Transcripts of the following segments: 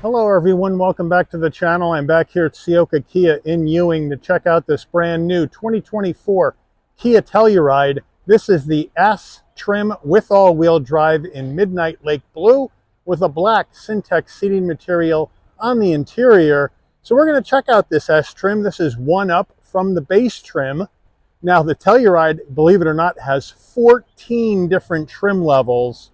Hello everyone, welcome back to the channel. I'm back here at Ciocca Kia in Ewing to check out this brand new 2024 Kia Telluride. This is the S trim with all-wheel drive in Midnight Lake Blue with a black Syntex seating material on the interior. So we're going to check out this S trim. This is one up from the base trim. Now the Telluride, believe it or not, has 14 different trim levels,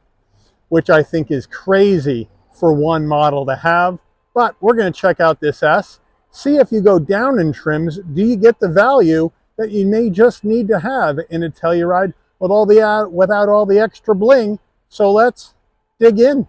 which I think is crazy for one model to have. But we're going to check out this S, see if you go down in trims, do you get the value that you may just need to have in a Telluride without all the extra bling. So let's dig in.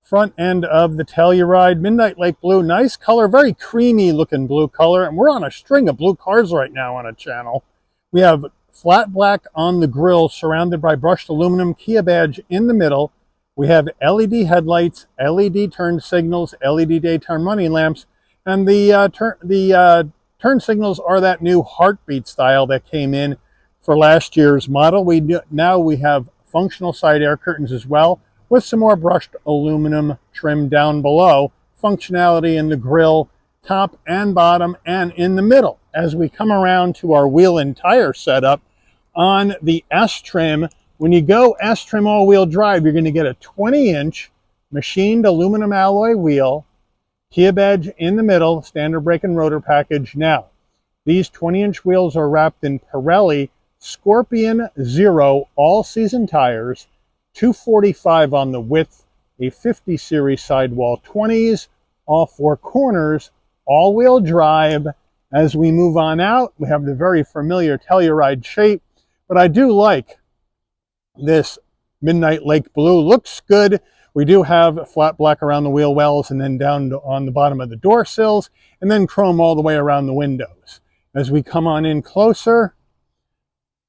Front end of the Telluride, Midnight Lake Blue, nice color, very creamy looking blue color, and we're on a string of blue cars right now on a channel. We have flat black on the grille surrounded by brushed aluminum, Kia badge in the middle. We have LED headlights, LED turn signals, LED daytime running lamps, and the turn signals are that new heartbeat style that came in for last year's model. Now we have functional side air curtains as well, with some more brushed aluminum trim down below. Functionality in the grille, top and bottom, and in the middle. As we come around to our wheel and tire setup on the S trim, when you go S trim all-wheel drive, you're going to get a 20-inch machined aluminum alloy wheel, Kia badge in the middle, standard brake and rotor package. Now, these 20-inch wheels are wrapped in Pirelli Scorpion Zero all-season tires, 245 on the width, a 50 series sidewall 20s, all four corners, all-wheel drive. As we move on out, we have the very familiar Telluride shape, but I do like this Midnight Lake Blue. Looks good. We do have flat black around the wheel wells and then down on the bottom of the door sills, and then chrome all the way around the windows. As we come on in closer,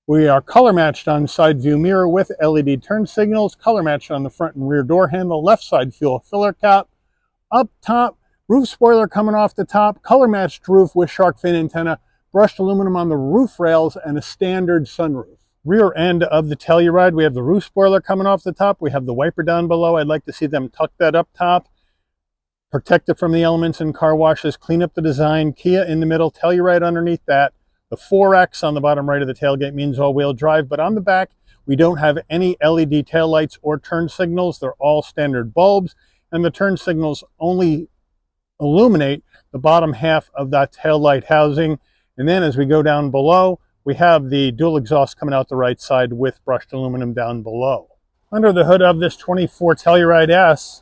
we are color matched on side view mirror with LED turn signals, color matched on the front and rear door handle, left side fuel filler cap, up top, roof spoiler coming off the top, color matched roof with shark fin antenna, brushed aluminum on the roof rails, and a standard sunroof. Rear end of the Telluride, we have the roof spoiler coming off the top. We have the wiper down below. I'd like to see them tuck that up top, protect it from the elements and car washes, clean up the design. Kia in the middle, Telluride underneath that. The 4X on the bottom right of the tailgate means all-wheel drive, but on the back, we don't have any LED taillights or turn signals. They're all standard bulbs, and the turn signals only illuminate the bottom half of that taillight housing. And then as we go down below, we have the dual exhaust coming out the right side with brushed aluminum down below. Under the hood of this 24 Telluride S,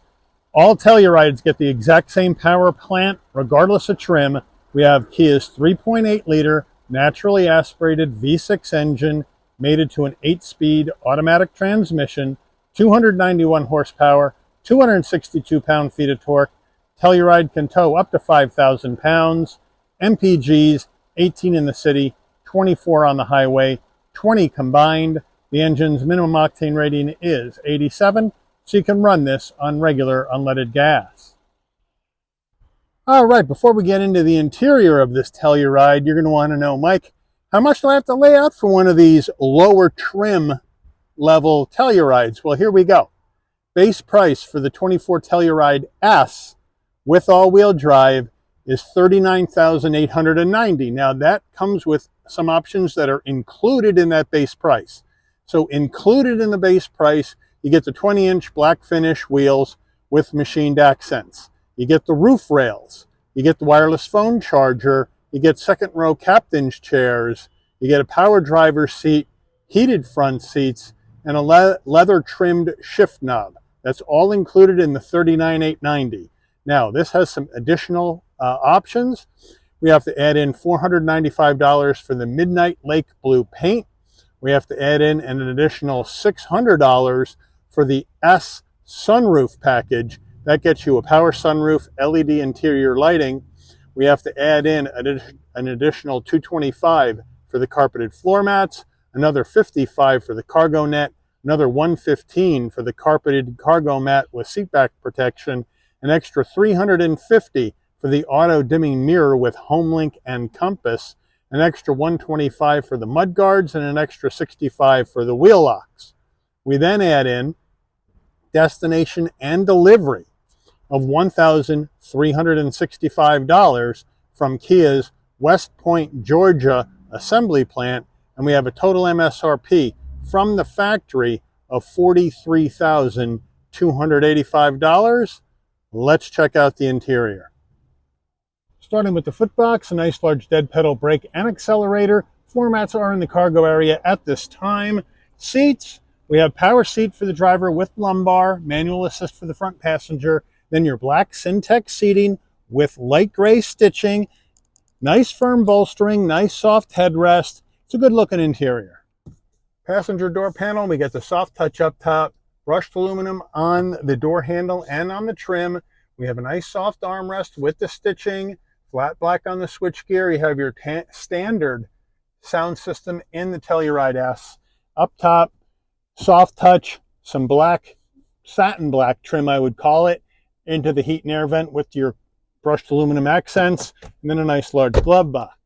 all Tellurides get the exact same power plant regardless of trim. We have Kia's 3.8 liter naturally aspirated V6 engine mated to an 8-speed automatic transmission, 291 horsepower, 262 pound-feet of torque. Telluride can tow up to 5,000 pounds. MPGs, 18 in the city, 24 on the highway, 20 combined. The engine's minimum octane rating is 87, so you can run this on regular unleaded gas. All right, before we get into the interior of this Telluride, you're going to want to know, Mike, how much do I have to lay out for one of these lower trim level Tellurides? Well, here we go. Base price for the 24 Telluride S with all-wheel drive is $39,890. Now that comes with some options that are included in that base price. So included in the base price, you get the 20-inch black finish wheels with machined accents. You get the roof rails. You get the wireless phone charger. You get second row captain's chairs. You get a power driver's seat, heated front seats, and a leather trimmed shift knob. That's all included in the $39,890. Now this has some additional options. We have to add in $495 for the Midnight Lake Blue paint. We have to add in an additional $600 for the S sunroof package. That gets you a power sunroof, LED interior lighting. We have to add in an additional $225 for the carpeted floor mats, another $55 for the cargo net, another $115 for the carpeted cargo mat with seat back protection, an extra $350 for the auto dimming mirror with HomeLink and compass, an extra $125 for the mud guards, and an extra $65 for the wheel locks. We then add in destination and delivery of $1,365 from Kia's West Point, Georgia assembly plant, and we have a total MSRP from the factory of $43,285. Let's check out the interior. Starting with the footbox, a nice large dead pedal brake and accelerator. Floor mats are in the cargo area at this time. Seats, we have power seat for the driver with lumbar, manual assist for the front passenger, then your black Syntex seating with light gray stitching, nice firm bolstering, nice soft headrest. It's a good looking interior. Passenger door panel, we get the soft touch up top, brushed aluminum on the door handle and on the trim. We have a nice soft armrest with the stitching, flat black on the switchgear. You have your standard sound system in the Telluride S. Up top, soft touch, some black, satin black trim I would call it, into the heat and air vent with your brushed aluminum accents, and then a nice large glove box.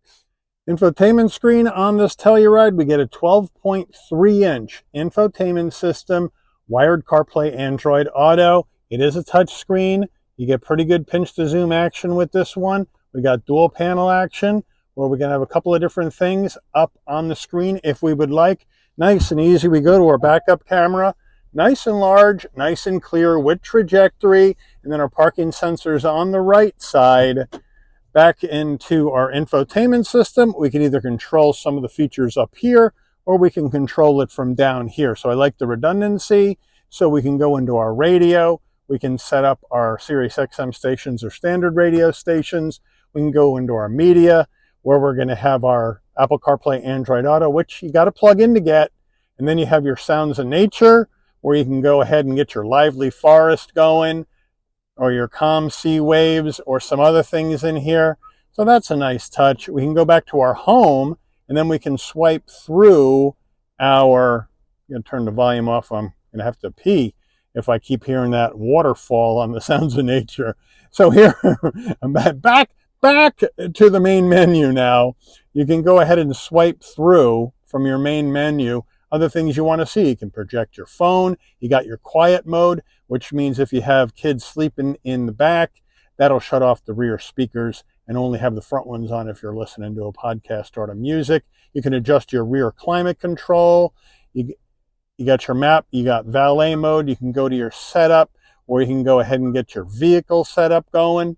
Infotainment screen on this Telluride, we get a 12.3-inch infotainment system, wired CarPlay, Android Auto. It is a touch screen. You get pretty good pinch to zoom action with this one. We got dual panel action, where we can have a couple of different things up on the screen if we would like. Nice and easy. We go to our backup camera, nice and large, nice and clear with trajectory, and then our parking sensors on the right side. Back into our infotainment system, we can either control some of the features up here, or we can control it from down here. So I like the redundancy, so we can go into our radio, we can set up our Sirius XM stations or standard radio stations, we can go into our media, where we're going to have our Apple CarPlay, Android Auto, which you got to plug in to get, and then you have your sounds of nature, where you can go ahead and get your lively forest going, or your calm sea waves, or some other things in here. So that's a nice touch. We can go back to our home, and then we can swipe through our, I'm going to turn the volume off, I'm going to have to pee if I keep hearing that waterfall on the sounds of nature. So here, I'm back to the main menu now. You can go ahead and swipe through from your main menu other things you want to see. You can project your phone. You got your quiet mode, which means if you have kids sleeping in the back, that'll shut off the rear speakers and only have the front ones on if you're listening to a podcast or to music. You can adjust your rear climate control. You got your map. You got valet mode. You can go to your setup, or you can go ahead and get your vehicle setup going.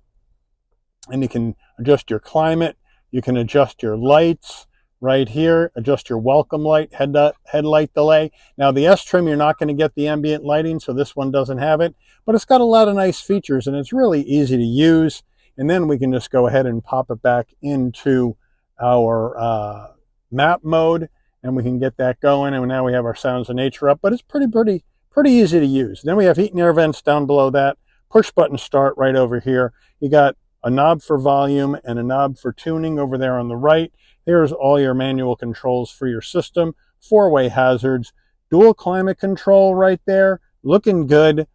And you can adjust your climate. You can adjust your lights right here, adjust your welcome light, headlight delay. Now the S trim, you're not going to get the ambient lighting, so this one doesn't have it, but it's got a lot of nice features and it's really easy to use. And then we can just go ahead and pop it back into our map mode, and we can get that going. And now we have our sounds of nature up, but it's pretty easy to use. Then we have heat and air vents down below that, push button start right over here. You got a knob for volume and a knob for tuning over there on the right. Here's all your manual controls for your system, four-way hazards, dual climate control right there, looking good.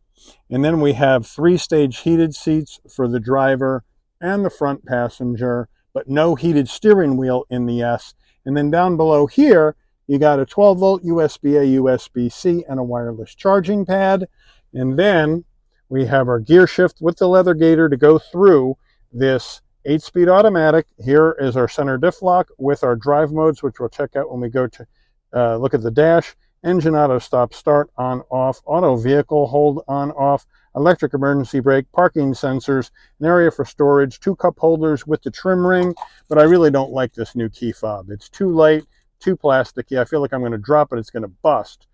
And then we have three-stage heated seats for the driver and the front passenger, but no heated steering wheel in the S. And then down below here, you got a 12-volt USB-A, USB-C, and a wireless charging pad. And then we have our gear shift with the leather gaiter to go through this 8-speed automatic. Here is our center diff lock with our drive modes, which we'll check out when we go to look at the dash. Engine auto stop start on off, auto vehicle hold on off, electric emergency brake, parking sensors, an area for storage, 2 cup holders with the trim ring. But I really don't like this new key fob. It's too light, too plasticky. I feel like I'm going to drop it, it's going to bust.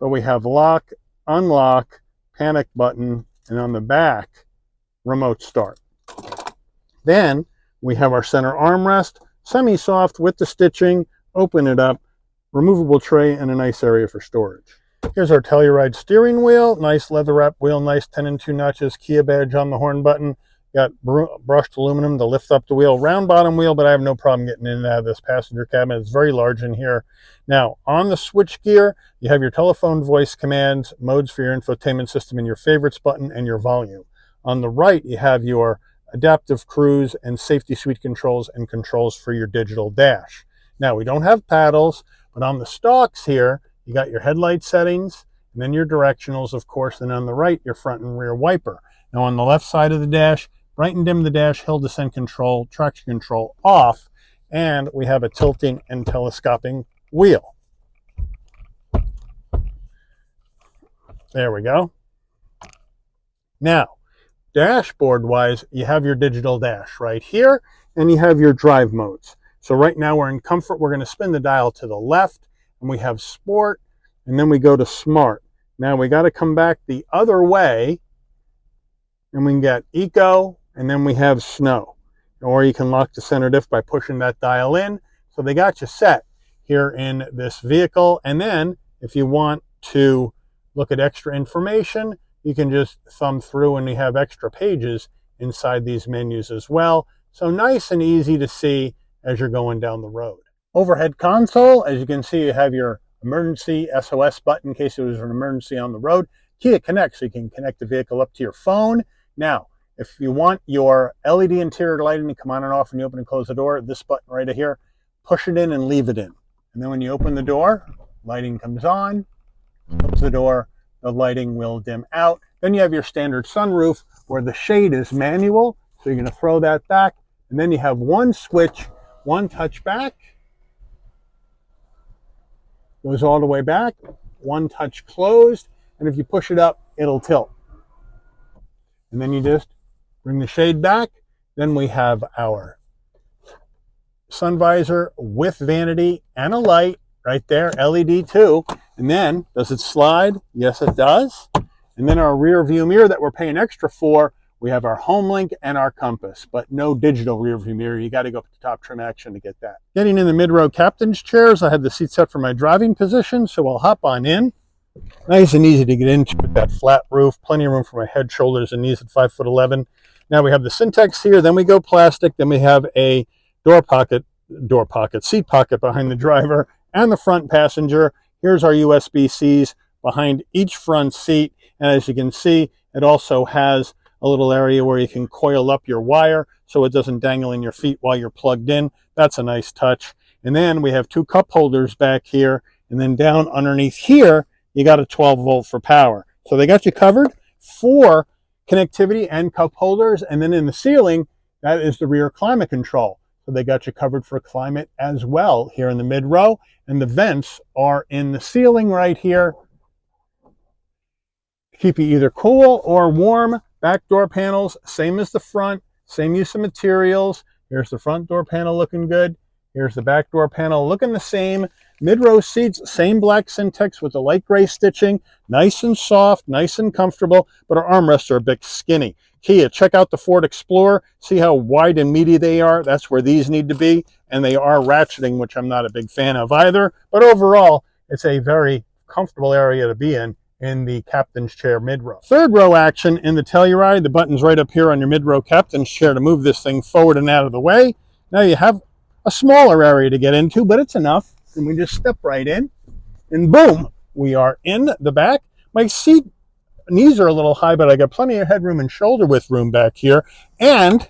But we have lock, unlock, panic button, and on the back, remote start. Then we have our center armrest, semi-soft with the stitching, open it up, removable tray, and a nice area for storage. Here's our Telluride steering wheel, nice leather wrap wheel, nice 10 and 2 notches, Kia badge on the horn button. Got brushed aluminum to lift up the wheel, round bottom wheel, but I have no problem getting in and out of this passenger cabin. It's very large in here. Now, on the switch gear, you have your telephone voice commands, modes for your infotainment system, and your favorites button, and your volume. On the right, you have your adaptive cruise and safety suite controls and controls for your digital dash. Now, we don't have paddles, but on the stalks here, you got your headlight settings, and then your directionals, of course, and on the right, your front and rear wiper. Now on the left side of the dash, bright and dim the dash, hill descent control, traction control off, and we have a tilting and telescoping wheel. There we go. Now, dashboard-wise, you have your digital dash right here, and you have your drive modes. So right now we're in comfort. We're going to spin the dial to the left, and we have sport, and then we go to smart. Now we got to come back the other way, and we can get eco, and then we have snow. Or you can lock the center diff by pushing that dial in. So they got you set here in this vehicle. And then if you want to look at extra information, you can just thumb through, and we have extra pages inside these menus as well. So nice and easy to see as you're going down the road. Overhead console, as you can see, you have your emergency SOS button in case there was an emergency on the road. Kia Connect, so you can connect the vehicle up to your phone. Now, if you want your LED interior lighting to come on and off when you open and close the door, this button right here, push it in and leave it in. And then when you open the door, lighting comes on, close the door, the lighting will dim out. Then you have your standard sunroof where the shade is manual, so you're going to throw that back. And then you have one switch, one touch back, goes all the way back, one touch closed, and if you push it up, it'll tilt. And then you just bring the shade back. Then we have our sun visor with vanity and a light right there, LED too. And then, does it slide? Yes, it does. And then our rear view mirror that we're paying extra for, we have our home link and our compass, but no digital rear view mirror. You got to go up to top trim action to get that. Getting in the mid-row captain's chairs, I have the seat set for my driving position, so I'll hop on in. Nice and easy to get into with that flat roof. Plenty of room for my head, shoulders, and knees at 5'11". Now we have the Syntex here, then we go plastic, then we have a seat pocket behind the driver and the front passenger. Here's our USB-Cs behind each front seat, and as you can see, it also has a little area where you can coil up your wire so it doesn't dangle in your feet while you're plugged in. That's a nice touch. And then we have two cup holders back here, and then down underneath here, you got a 12 volt for power. So they got you covered for connectivity and cup holders. And then in the ceiling, that is the rear climate control. So they got you covered for climate as well here in the mid row. And the vents are in the ceiling right here to keep you either cool or warm. Back door panels, same as the front, same use of materials. Here's the front door panel looking good. Here's the back door panel looking the same. Mid-row seats, same black Syntex with the light gray stitching. Nice and soft, nice and comfortable, but our armrests are a bit skinny. Kia, check out the Ford Explorer. See how wide and meaty they are? That's where these need to be. And they are ratcheting, which I'm not a big fan of either. But overall, it's a very comfortable area to be in the captain's chair mid-row. Third row action in the Telluride. The button's right up here on your mid-row captain's chair to move this thing forward and out of the way. Now you have a smaller area to get into, but it's enough. And we just step right in, and boom, we are in the back. My seat knees are a little high, but I got plenty of headroom and shoulder width room back here. And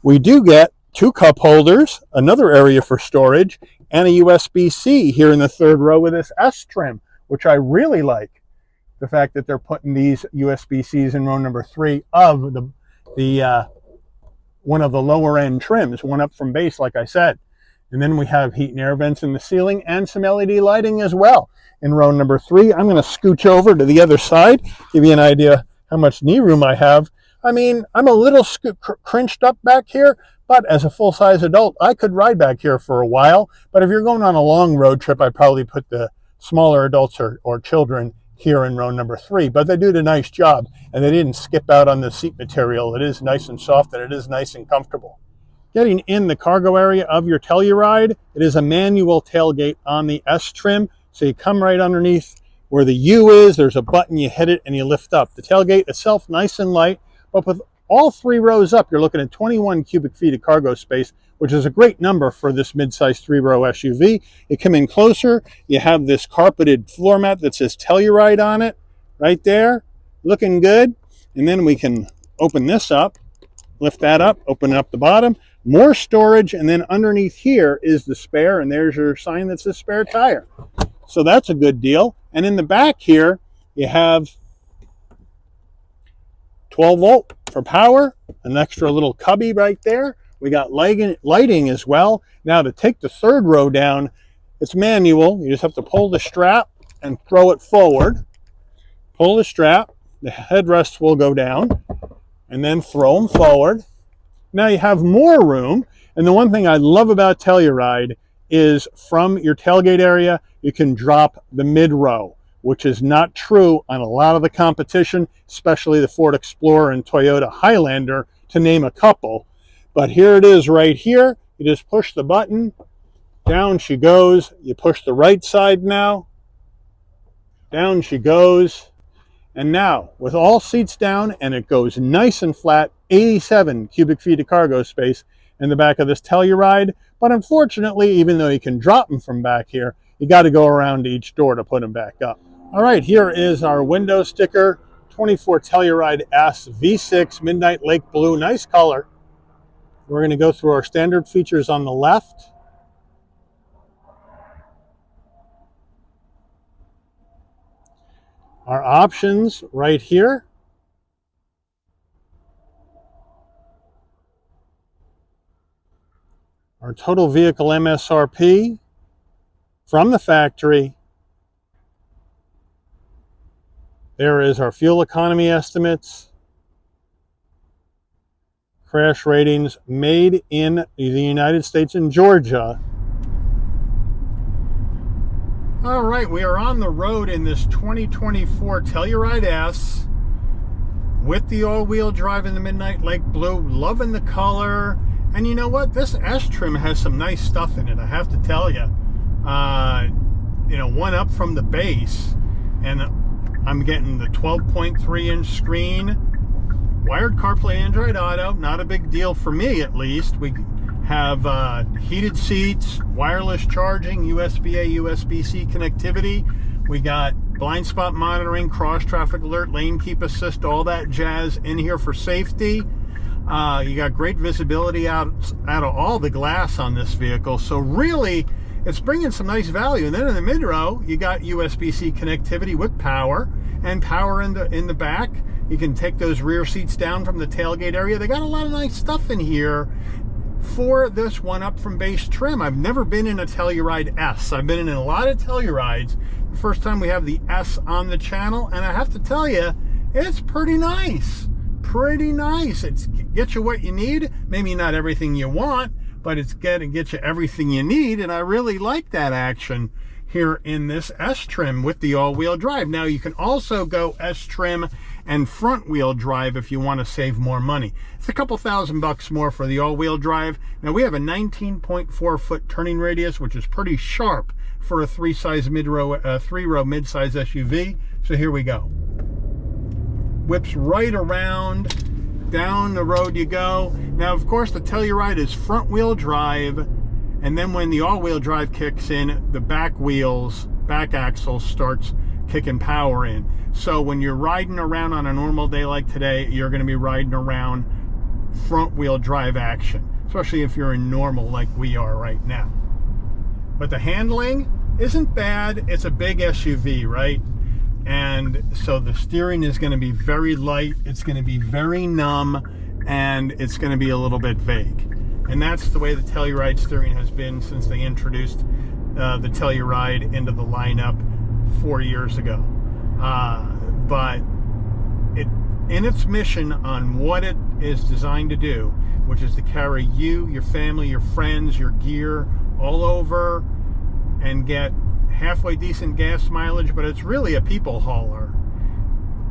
we do get two cup holders, another area for storage, and a USB-C here in the third row with this S trim, which I really like. The fact that they're putting these USB-Cs in row number 3 of the one of the lower end trims, one up from base, like I said. And then we have heat and air vents in the ceiling and some LED lighting as well. In row number 3, I'm going to scooch over to the other side, give you an idea how much knee room I have. I mean, I'm a little crinched up back here, but as a full-size adult, I could ride back here for a while. But if you're going on a long road trip, I'd probably put the smaller adults or children here in row number 3. But they did a nice job, and they didn't skip out on the seat material. It is nice and soft, and it is nice and comfortable. Getting in the cargo area of your Telluride, it is a manual tailgate on the S trim. So you come right underneath where the U is, there's a button, you hit it and you lift up. The tailgate itself nice and light, but with all 3 rows up, you're looking at 21 cubic feet of cargo space, which is a great number for this mid-size 3-row SUV. You come in closer, you have this carpeted floor mat that says Telluride on it, right there, looking good. And then we can open this up, lift that up, open up the bottom. More storage, and then underneath here is the spare, and there's your sign that says spare tire. So that's a good deal. And in the back here, you have 12 volt for power, an extra little cubby right there. We got lighting as well. Now to take the third row down, it's manual. You just have to pull the strap and throw it forward. Pull the strap, the headrests will go down, and then throw them forward. Now you have more room, and the one thing I love about Telluride is from your tailgate area, you can drop the mid-row, which is not true on a lot of the competition, especially the Ford Explorer and Toyota Highlander, to name a couple. But here it is right here. You just push the button, down she goes. You push the right side now, down she goes. And now, with all seats down, and it goes nice and flat, 87 cubic feet of cargo space in the back of this Telluride. But unfortunately, even though you can drop them from back here, you got to go around each door to put them back up. All right, here is our window sticker, 24 Telluride S V6 Midnight Lake Blue, nice color. We're going to go through our standard features on the left. Our options right here. Our total vehicle MSRP from the factory. There is our fuel economy estimates. Crash ratings made in the United States and Georgia. All right, we are on the road in this 2024 Telluride S with the all-wheel drive in the Midnight Lake Blue. Loving the color. And you know what? This S trim has some nice stuff in it, I have to tell you. You know, one up from the base. And I'm getting the 12.3-inch screen. Wired CarPlay, Android Auto. Not a big deal for me, at least. We have heated seats, wireless charging, USB-A, USB-C connectivity. We got blind spot monitoring, cross traffic alert, lane keep assist, all that jazz in here for safety. You got great visibility out of all the glass on this vehicle. So really, it's bringing some nice value. And then in the mid-row, you got USB-C connectivity with power, and power in the back. You can take those rear seats down from the tailgate area. They got a lot of nice stuff in here for this one up from base trim. I've never been in a Telluride S. I've been in a lot of Tellurides. The first time we have the S on the channel, and I have to tell you, it's pretty nice. Pretty nice. It gets you what you need. Maybe not everything you want, but it's gonna get you everything you need, and I really like that action here in this S trim with the all-wheel drive. Now you can also go S trim and front wheel drive if you want to save more money. It's a couple $1,000 more for the all-wheel drive. Now we have a 19.4 foot turning radius, which is pretty sharp for a three-row mid-size SUV. So here we go. Whips right around, down the road you go. Now of course the Telluride is front wheel drive, and then when the all-wheel drive kicks in, the back axle starts kicking power in. So when you're riding around on a normal day like today, you're going to be riding around front wheel drive action, especially if you're in normal like we are right now. But the handling isn't bad. It's a big SUV, right? And so the steering is going to be very light. It's going to be very numb, and it's going to be a little bit vague. And that's the way the Telluride steering has been since they introduced the Telluride into the lineup 4 years ago. But in its mission on what it is designed to do, which is to carry you, your family, your friends, your gear all over and get halfway decent gas mileage, but it's really a people hauler.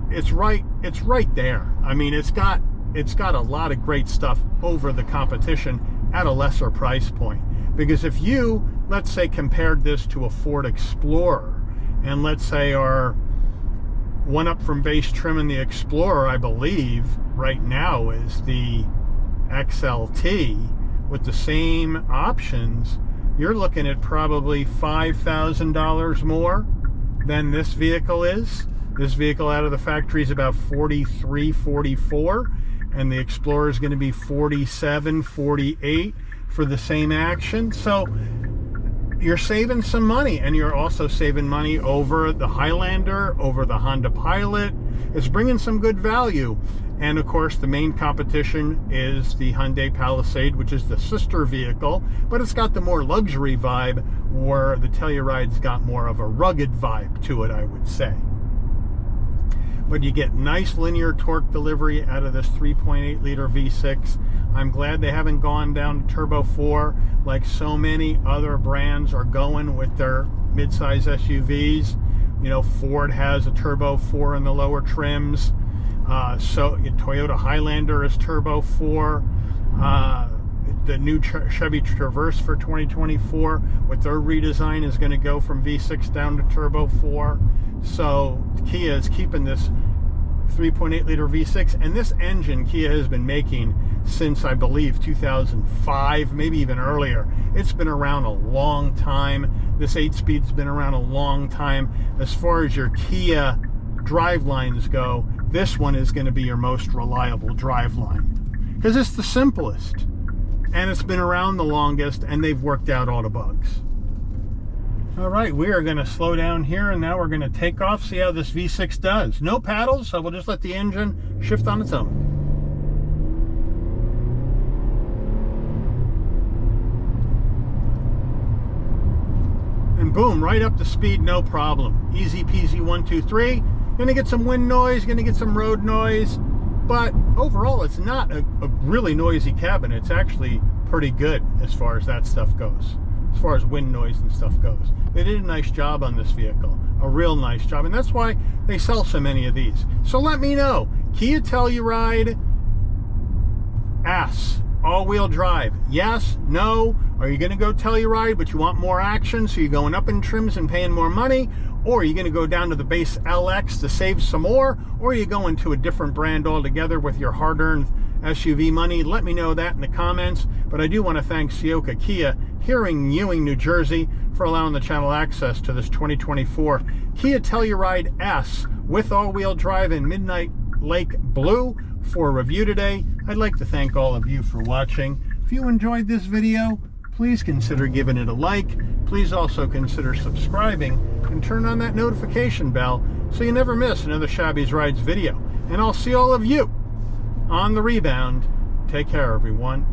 It's right there. I mean, it's got a lot of great stuff over the competition at a lesser price point. Because if you, let's say, compared this to a Ford Explorer, and let's say our one up from base trim in the Explorer, I believe, right now is the XLT with the same options, you're looking at probably $5,000 more than this vehicle is. This vehicle out of the factory is about 43, 44, and the Explorer is going to be 47, 48 for the same action. So you're saving some money, and you're also saving money over the Highlander, over the Honda Pilot. It's bringing some good value. And of course, the main competition is the Hyundai Palisade, which is the sister vehicle, but it's got the more luxury vibe, where the Telluride's got more of a rugged vibe to it, I would say. But you get nice linear torque delivery out of this 3.8 liter V6. I'm glad they haven't gone down to Turbo 4 like so many other brands are going with their midsize SUVs. You know, Ford has a Turbo 4 in the lower trims. So Toyota Highlander is Turbo 4. The new Chevy Traverse for 2024 with their redesign is going to go from V6 down to Turbo 4. So Kia is keeping this 3.8 liter V6, and this engine Kia has been making since, I believe, 2005, maybe even earlier. It's been around a long time. This 8-speed's been around a long time. As far as your Kia drivelines go, this one is going to be your most reliable driveline because it's the simplest, and it's been around the longest, and they've worked out all the bugs. All right, we are going to slow down here, and now we're going to take off, see how this V6 does. No paddles, so we'll just let the engine shift on its own. And boom, right up to speed, no problem. Easy peasy, 1, 2, 3. Gonna get some wind noise, gonna get some road noise, but overall it's not a really noisy cabin. It's actually pretty good as far as that stuff goes, as far as wind noise and stuff goes. They did a nice job on this vehicle, a real nice job, and that's why they sell so many of these. So let me know, Kia Telluride S all-wheel drive, yes, no? Are you gonna go Telluride but you want more action, so you're going up in trims and paying more money? Or are you going to go down to the base LX to save some more? Or are you going to a different brand altogether with your hard-earned SUV money? Let me know that in the comments. But I do want to thank Ciocca Kia here in Ewing, New Jersey, for allowing the channel access to this 2024 Kia Telluride S with all-wheel drive in Midnight Lake Blue for review today. I'd like to thank all of you for watching. If you enjoyed this video, please consider giving it a like. Please also consider subscribing and turn on that notification bell so you never miss another Shabby's Rides video. And I'll see all of you on the rebound. Take care, everyone.